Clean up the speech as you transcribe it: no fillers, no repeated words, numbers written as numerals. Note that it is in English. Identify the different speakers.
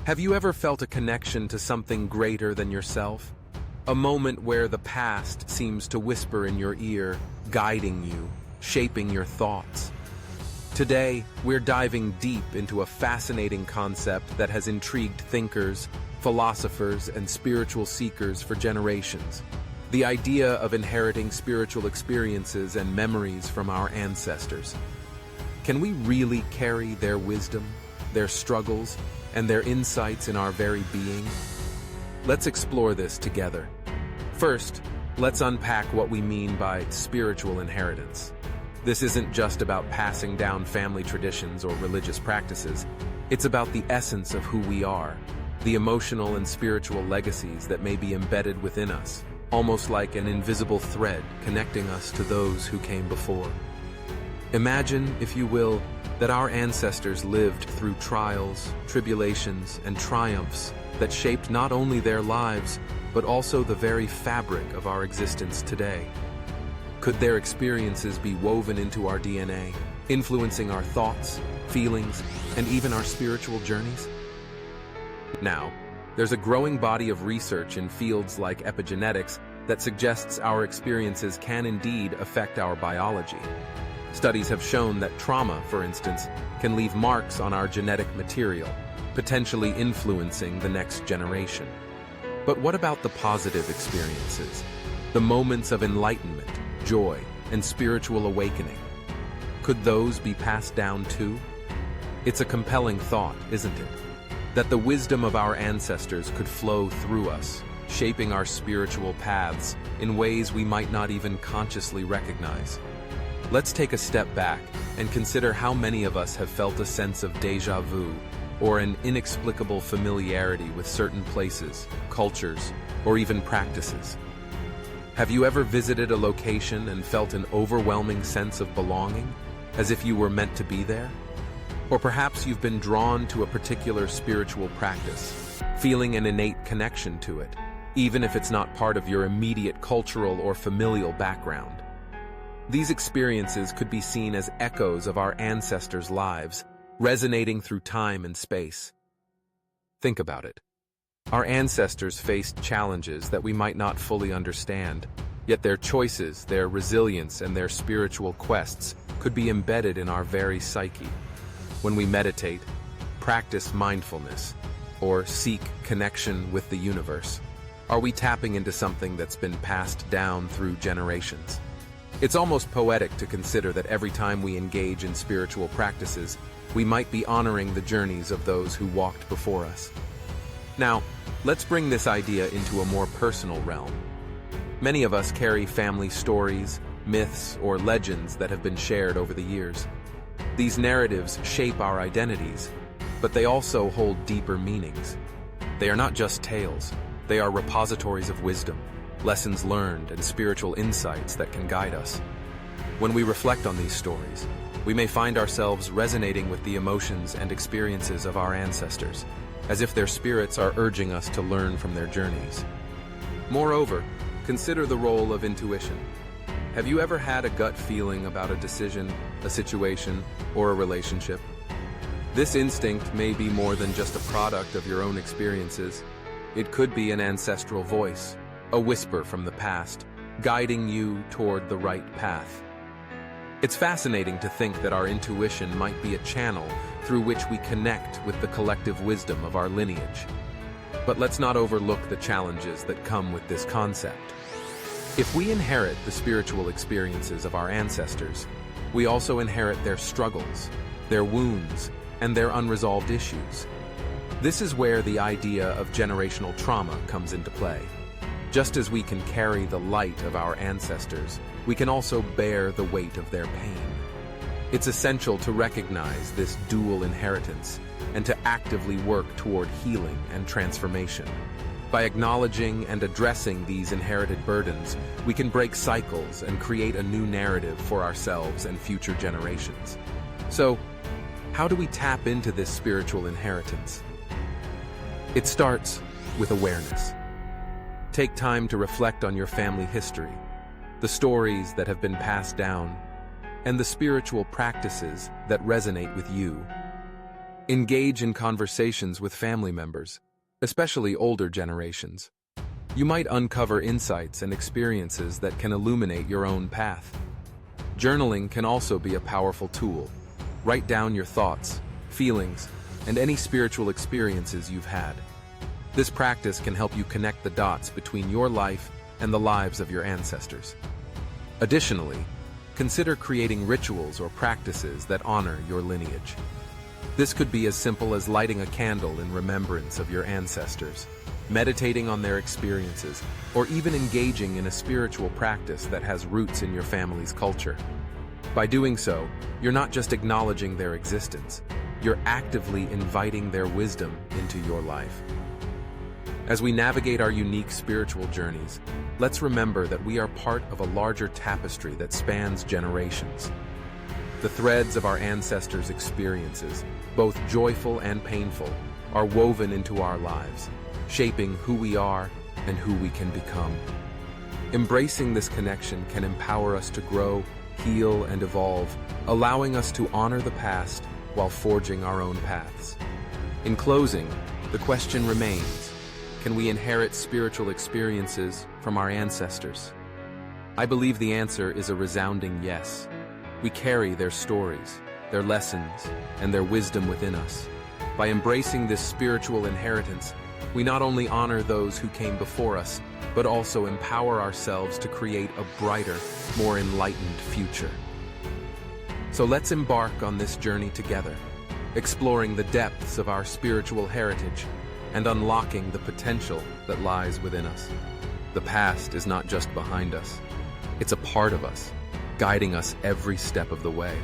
Speaker 1: Have you ever felt a connection to something greater than yourself? A moment where the past seems to whisper in your ear, guiding you, shaping your thoughts. Today, we're diving deep into a fascinating concept that has intrigued thinkers, philosophers, and spiritual seekers for generations. The idea of inheriting spiritual experiences and memories from our ancestors. Can we really carry their wisdom, their struggles, and their insights in our very being? Let's explore this together. First, let's unpack what we mean by spiritual inheritance. This isn't just about passing down family traditions or religious practices. It's about the essence of who we are, the emotional and spiritual legacies that may be embedded within us, almost like an invisible thread connecting us to those who came before. Imagine, if you will, that our ancestors lived through trials, tribulations, and triumphs that shaped not only their lives, but also the very fabric of our existence today. Could their experiences be woven into our DNA, influencing our thoughts, feelings, and even our spiritual journeys? Now, there's a growing body of research in fields like epigenetics that suggests our experiences can indeed affect our biology. Studies have shown that trauma, for instance, can leave marks on our genetic material, potentially influencing the next generation. But what about the positive experiences? The moments of enlightenment, joy, and spiritual awakening? Could those be passed down too? It's a compelling thought, isn't it? That the wisdom of our ancestors could flow through us, shaping our spiritual paths in ways we might not even consciously recognize. Let's take a step back and consider how many of us have felt a sense of déjà vu or an inexplicable familiarity with certain places, cultures, or even practices. Have you ever visited a location and felt an overwhelming sense of belonging, as if you were meant to be there? Or perhaps you've been drawn to a particular spiritual practice, feeling an innate connection to it, even if it's not part of your immediate cultural or familial background. These experiences could be seen as echoes of our ancestors' lives, resonating through time and space. Think about it. Our ancestors faced challenges that we might not fully understand, yet their choices, their resilience, and their spiritual quests could be embedded in our very psyche. When we meditate, practice mindfulness, or seek connection with the universe, are we tapping into something that's been passed down through generations? It's almost poetic to consider that every time we engage in spiritual practices, we might be honoring the journeys of those who walked before us. Now, let's bring this idea into a more personal realm. Many of us carry family stories, myths, or legends that have been shared over the years. These narratives shape our identities, but they also hold deeper meanings. They are not just tales, they are repositories of wisdom, lessons learned, and spiritual insights that can guide us. When we reflect on these stories, we may find ourselves resonating with the emotions and experiences of our ancestors, as if their spirits are urging us to learn from their journeys. Moreover, consider the role of intuition. Have you ever had a gut feeling about a decision, a situation, or a relationship? This instinct may be more than just a product of your own experiences. It could be an ancestral voice, a whisper from the past, guiding you toward the right path. It's fascinating to think that our intuition might be a channel through which we connect with the collective wisdom of our lineage. But let's not overlook the challenges that come with this concept. If we inherit the spiritual experiences of our ancestors, we also inherit their struggles, their wounds, and their unresolved issues. This is where the idea of generational trauma comes into play. Just as we can carry the light of our ancestors, we can also bear the weight of their pain. It's essential to recognize this dual inheritance and to actively work toward healing and transformation. By acknowledging and addressing these inherited burdens, we can break cycles and create a new narrative for ourselves and future generations. So, how do we tap into this spiritual inheritance? It starts with awareness. Take time to reflect on your family history, the stories that have been passed down, and the spiritual practices that resonate with you. Engage in conversations with family members, especially older generations. You might uncover insights and experiences that can illuminate your own path. Journaling can also be a powerful tool. Write down your thoughts, feelings, and any spiritual experiences you've had. This practice can help you connect the dots between your life and the lives of your ancestors. Additionally, consider creating rituals or practices that honor your lineage. This could be as simple as lighting a candle in remembrance of your ancestors, meditating on their experiences, or even engaging in a spiritual practice that has roots in your family's culture. By doing so, you're not just acknowledging their existence, you're actively inviting their wisdom into your life. As we navigate our unique spiritual journeys, let's remember that we are part of a larger tapestry that spans generations. The threads of our ancestors' experiences, both joyful and painful, are woven into our lives, shaping who we are and who we can become. Embracing this connection can empower us to grow, heal, and evolve, allowing us to honor the past while forging our own paths. In closing, the question remains: can we inherit spiritual experiences from our ancestors? I believe the answer is a resounding yes. We carry their stories, their lessons, and their wisdom within us. By embracing this spiritual inheritance, we not only honor those who came before us, but also empower ourselves to create a brighter, more enlightened future. So let's embark on this journey together, exploring the depths of our spiritual heritage and unlocking the potential that lies within us. The past is not just behind us, it's a part of us, guiding us every step of the way.